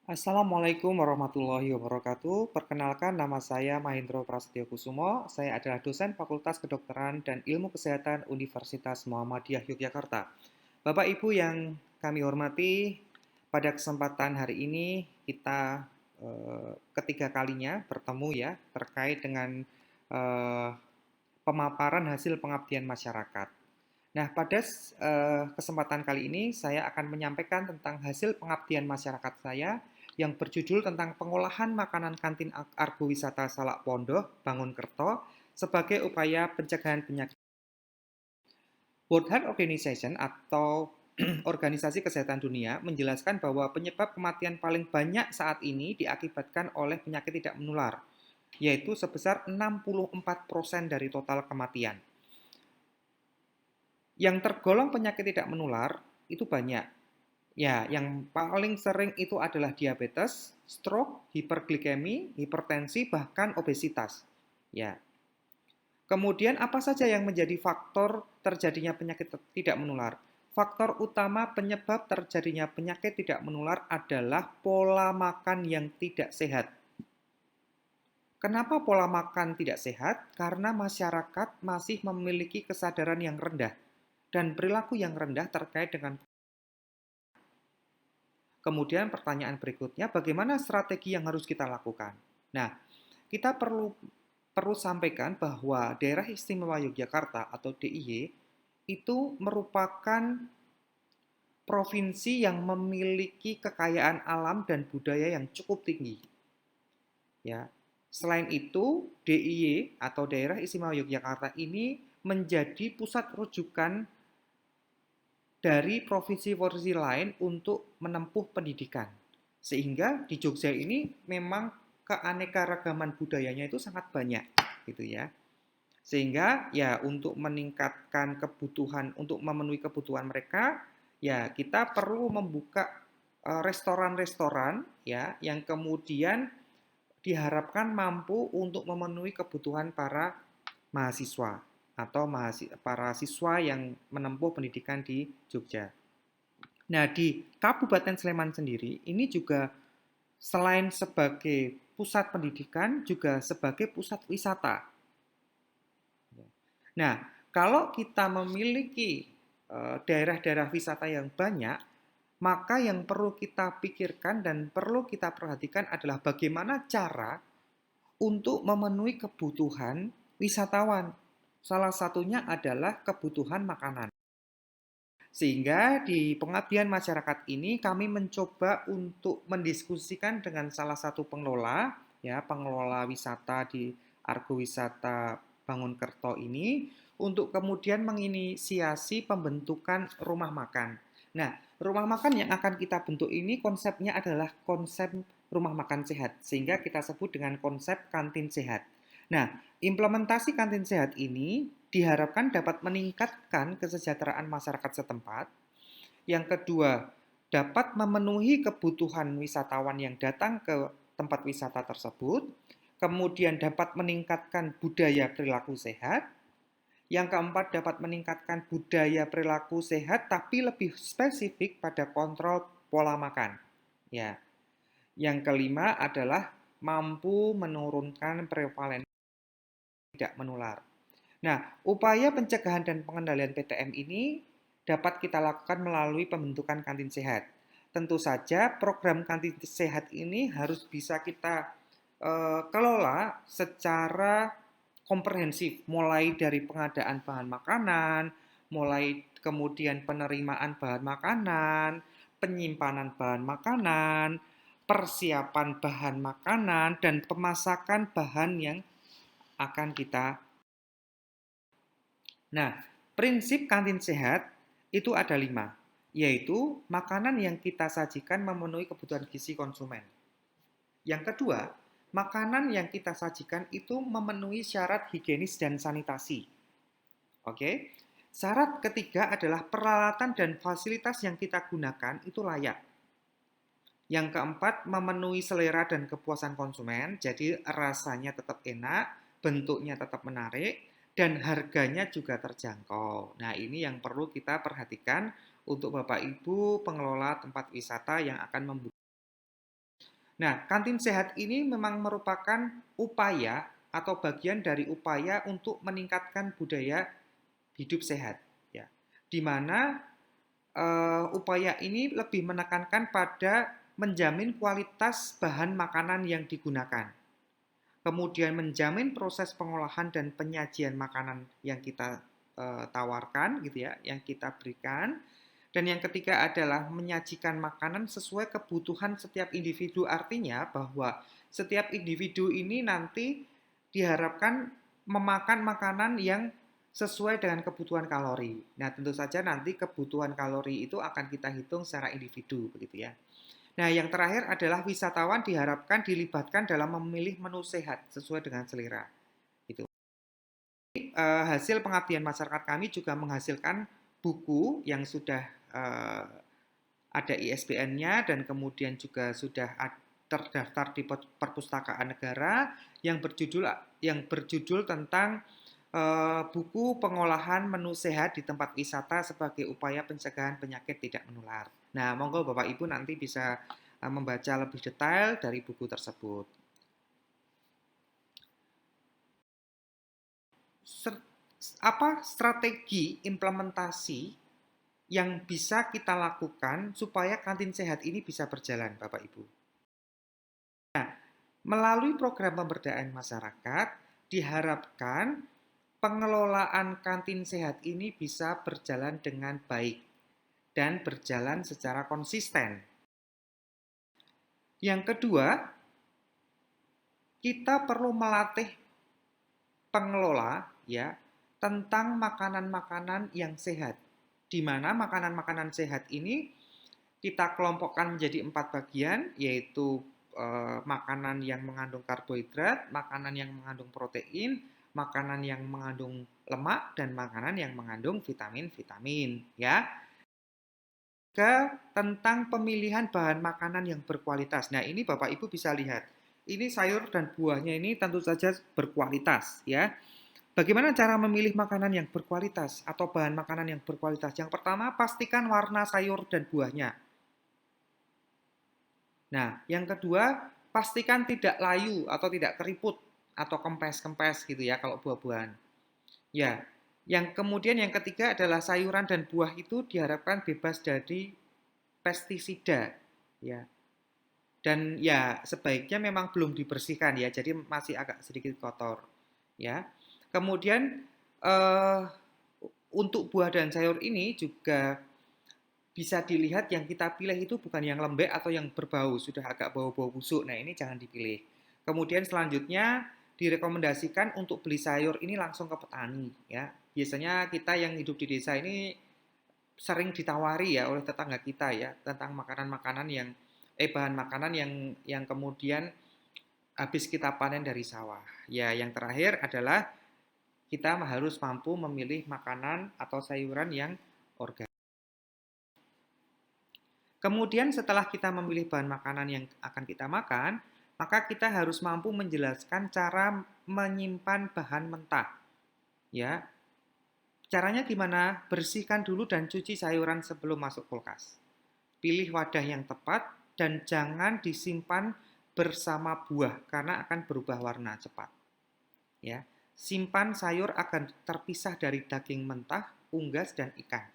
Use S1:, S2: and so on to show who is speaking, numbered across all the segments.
S1: Assalamualaikum warahmatullahi wabarakatuh. Perkenalkan, nama saya Mahendro Prasetyo Kusumo. Saya adalah dosen Fakultas Kedokteran dan Ilmu Kesehatan Universitas Muhammadiyah Yogyakarta. Bapak Ibu yang kami hormati, pada kesempatan hari ini kita ketiga kalinya bertemu ya terkait dengan eh, pemaparan hasil pengabdian masyarakat. Nah, pada kesempatan kali ini saya akan menyampaikan tentang hasil pengabdian masyarakat saya yang berjudul tentang pengolahan makanan kantin Argo Wisata Salak Pondoh, Bangunkerto sebagai upaya pencegahan penyakit. World Health Organization atau Organisasi Kesehatan Dunia menjelaskan bahwa penyebab kematian paling banyak saat ini diakibatkan oleh penyakit tidak menular, yaitu sebesar 64% dari total kematian. Yang tergolong penyakit tidak menular itu banyak. Ya, yang paling sering itu adalah diabetes, stroke, hiperglikemi, hipertensi, bahkan obesitas. Ya. Kemudian apa saja yang menjadi faktor terjadinya penyakit tidak menular? Faktor utama penyebab terjadinya penyakit tidak menular adalah pola makan yang tidak sehat. Kenapa pola makan tidak sehat? Karena masyarakat masih memiliki kesadaran yang rendah dan perilaku yang rendah terkait dengan. Kemudian pertanyaan berikutnya, bagaimana strategi yang harus kita lakukan? Nah, kita perlu sampaikan bahwa Daerah Istimewa Yogyakarta atau DIY itu merupakan provinsi yang memiliki kekayaan alam dan budaya yang cukup tinggi. Ya. Selain itu, DIY atau Daerah Istimewa Yogyakarta ini menjadi pusat rujukan dari provinsi-provinsi lain untuk menempuh pendidikan. Sehingga di Jogja ini memang keanekaragaman budayanya itu sangat banyak gitu ya. Sehingga ya untuk meningkatkan kebutuhan, untuk memenuhi kebutuhan mereka, ya kita perlu membuka restoran-restoran ya yang kemudian diharapkan mampu untuk memenuhi kebutuhan para mahasiswa atau para siswa yang menempuh pendidikan di Jogja. Nah, di Kabupaten Sleman sendiri ini juga selain sebagai pusat pendidikan juga sebagai pusat wisata. Nah, kalau kita memiliki daerah-daerah wisata yang banyak, maka yang perlu kita pikirkan dan perlu kita perhatikan adalah bagaimana cara untuk memenuhi kebutuhan wisatawan. Salah satunya adalah kebutuhan makanan. Sehingga di pengabdian masyarakat ini kami mencoba untuk mendiskusikan dengan salah satu pengelola, ya pengelola wisata di Argo Wisata Bangunkerto ini, untuk kemudian menginisiasi pembentukan rumah makan. Nah, rumah makan yang akan kita bentuk ini konsepnya adalah konsep rumah makan sehat, sehingga kita sebut dengan konsep kantin sehat. Nah, implementasi kantin sehat ini diharapkan dapat meningkatkan kesejahteraan masyarakat setempat. Yang kedua, dapat memenuhi kebutuhan wisatawan yang datang ke tempat wisata tersebut. Kemudian dapat meningkatkan budaya perilaku sehat. Yang keempat, dapat meningkatkan budaya perilaku sehat tapi lebih spesifik pada kontrol pola makan. Ya. Yang kelima adalah mampu menurunkan prevalensi tidak menular. Nah, upaya pencegahan dan pengendalian PTM ini dapat kita lakukan melalui pembentukan kantin sehat. Tentu saja program kantin sehat ini harus bisa kita kelola secara komprehensif, mulai dari pengadaan bahan makanan, mulai kemudian penerimaan bahan makanan, penyimpanan bahan makanan, persiapan bahan makanan, dan pemasakan bahan yang akan kita. Nah, prinsip kantin sehat itu ada 5, yaitu makanan yang kita sajikan memenuhi kebutuhan gizi konsumen. Yang kedua, makanan yang kita sajikan itu memenuhi syarat higienis dan sanitasi. Oke. Syarat ketiga adalah peralatan dan fasilitas yang kita gunakan itu layak. Yang keempat, memenuhi selera dan kepuasan konsumen, jadi rasanya tetap enak, bentuknya tetap menarik, dan harganya juga terjangkau. Nah, ini yang perlu kita perhatikan untuk Bapak Ibu pengelola tempat wisata yang akan membuka. Nah, kantin sehat ini memang merupakan upaya atau bagian dari upaya untuk meningkatkan budaya hidup sehat, ya. Di mana upaya ini lebih menekankan pada menjamin kualitas bahan makanan yang digunakan, kemudian menjamin proses pengolahan dan penyajian makanan yang kita tawarkan, gitu ya, yang kita berikan. Dan yang ketiga adalah menyajikan makanan sesuai kebutuhan setiap individu. Artinya bahwa setiap individu ini nanti diharapkan memakan makanan yang sesuai dengan kebutuhan kalori. Nah, tentu saja nanti kebutuhan kalori itu akan kita hitung secara individu, begitu ya. Nah, yang terakhir adalah wisatawan diharapkan dilibatkan dalam memilih menu sehat sesuai dengan selera. Itu. Hasil pengabdian masyarakat kami juga menghasilkan buku yang sudah ada ISBN-nya dan kemudian juga sudah terdaftar di Perpustakaan Negara yang berjudul tentang buku pengolahan menu sehat di tempat wisata sebagai upaya pencegahan penyakit tidak menular. Nah, monggo Bapak Ibu nanti bisa membaca lebih detail dari buku tersebut. Apa strategi implementasi yang bisa kita lakukan supaya kantin sehat ini bisa berjalan, Bapak Ibu? Nah, melalui program pemberdayaan masyarakat, diharapkan pengelolaan kantin sehat ini bisa berjalan dengan baik dan berjalan secara konsisten. Yang kedua, kita perlu melatih pengelola ya tentang makanan-makanan yang sehat. Di mana makanan-makanan sehat ini kita kelompokkan menjadi 4 bagian, yaitu makanan yang mengandung karbohidrat, makanan yang mengandung protein, makanan yang mengandung lemak, dan makanan yang mengandung vitamin-vitamin, ya. Tentang pemilihan bahan makanan yang berkualitas. Nah, ini Bapak Ibu bisa lihat. Ini sayur dan buahnya ini tentu saja berkualitas, ya. Bagaimana cara memilih makanan yang berkualitas atau bahan makanan yang berkualitas? Yang pertama, pastikan warna sayur dan buahnya. Nah, yang kedua, pastikan tidak layu atau tidak keriput atau kempes-kempes gitu ya kalau buah-buahan. Ya, yang ketiga adalah sayuran dan buah itu diharapkan bebas dari pestisida, ya. Dan ya sebaiknya memang belum dibersihkan ya, jadi masih agak sedikit kotor, ya. Kemudian eh, untuk buah dan sayur ini juga bisa dilihat yang kita pilih itu bukan yang lembek atau yang berbau, sudah agak bau-bau busuk. Nah, ini jangan dipilih. Kemudian selanjutnya direkomendasikan untuk beli sayur ini langsung ke petani ya. Biasanya kita yang hidup di desa ini sering ditawari ya oleh tetangga kita ya tentang makanan-makanan yang bahan makanan yang kemudian habis kita panen dari sawah. Ya, yang terakhir adalah kita harus mampu memilih makanan atau sayuran yang organik. Kemudian setelah kita memilih bahan makanan yang akan kita makan, maka kita harus mampu menjelaskan cara menyimpan bahan mentah. Ya, caranya gimana? Bersihkan dulu dan cuci sayuran sebelum masuk kulkas. Pilih wadah yang tepat dan jangan disimpan bersama buah karena akan berubah warna cepat. Ya, simpan sayur akan terpisah dari daging mentah, unggas dan ikan.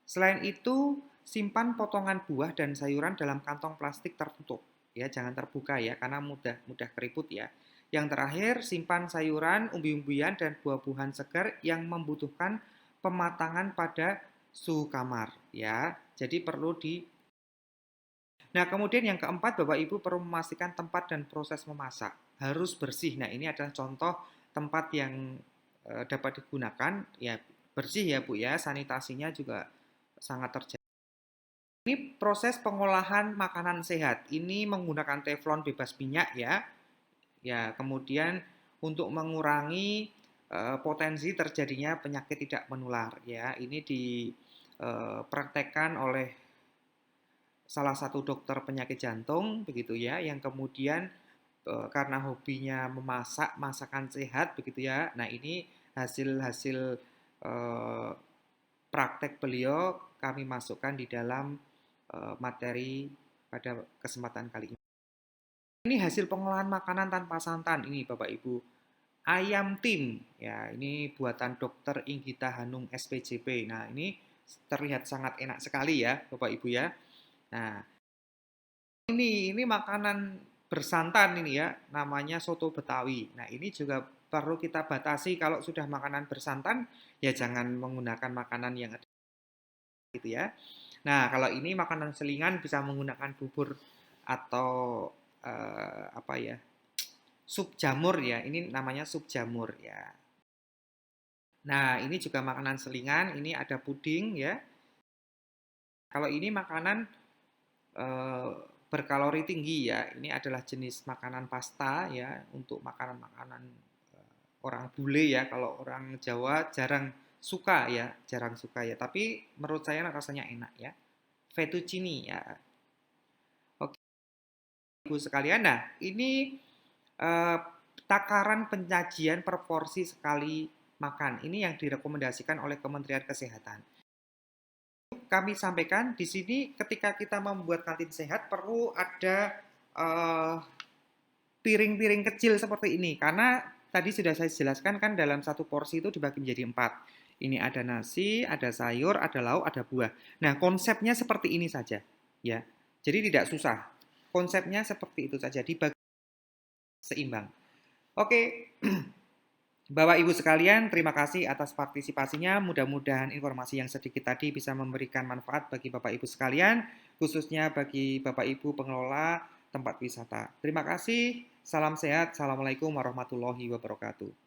S1: Selain itu, simpan potongan buah dan sayuran dalam kantong plastik tertutup. Ya, jangan terbuka ya, karena mudah keriput ya. Yang terakhir, simpan sayuran, umbi-umbian, dan buah-buahan segar yang membutuhkan pematangan pada suhu kamar. Ya, jadi perlu di. Nah, kemudian yang keempat, Bapak Ibu perlu memastikan tempat dan proses memasak harus bersih. Nah, ini adalah contoh tempat yang dapat digunakan. Ya, bersih ya Bu ya, sanitasinya juga sangat terjaga. Ini proses pengolahan makanan sehat. Ini menggunakan teflon bebas minyak ya. Ya, kemudian untuk mengurangi potensi terjadinya penyakit tidak menular ya. Ini dipraktekkan oleh salah satu dokter penyakit jantung begitu ya, yang kemudian karena hobinya memasak masakan sehat begitu ya. Nah, ini hasil-hasil praktek beliau kami masukkan di dalam materi pada kesempatan kali ini. Ini hasil pengolahan makanan tanpa santan ini Bapak Ibu. Ayam tim, ya ini buatan Dokter Inggita Hanung SPJP. Nah ini terlihat sangat enak sekali ya Bapak Ibu ya. Nah ini makanan bersantan ini ya, namanya soto Betawi. Nah ini juga perlu kita batasi kalau sudah makanan bersantan, ya jangan menggunakan makanan yang ada gitu ya. Nah kalau ini makanan selingan bisa menggunakan bubur atau apa ya, sup jamur ya. Ini namanya sup jamur ya. Nah, ini juga makanan selingan, ini ada puding ya. Kalau ini makanan eh, berkalori tinggi ya. Ini adalah jenis makanan pasta ya untuk makanan-makanan orang bule ya. Kalau orang Jawa jarang suka ya, jarang suka ya. Tapi menurut saya rasanya enak ya. Fettuccine ya. Oke, Ibu sekalian. Nah, ini eh, takaran penyajian per porsi sekali makan. Ini yang direkomendasikan oleh Kementerian Kesehatan. Kami sampaikan di sini ketika kita membuat kantin sehat perlu ada eh, piring-piring kecil seperti ini karena tadi sudah saya jelaskan kan dalam satu porsi itu dibagi menjadi 4. Ini ada nasi, ada sayur, ada lauk, ada buah. Nah, konsepnya seperti ini saja ya. Jadi tidak susah. Konsepnya seperti itu saja dibagi seimbang. Oke, Bapak Ibu sekalian, terima kasih atas partisipasinya. Mudah-mudahan informasi yang sedikit tadi bisa memberikan manfaat bagi Bapak Ibu sekalian, khususnya bagi Bapak Ibu pengelola tempat wisata. Terima kasih, salam sehat, assalamualaikum warahmatullahi wabarakatuh.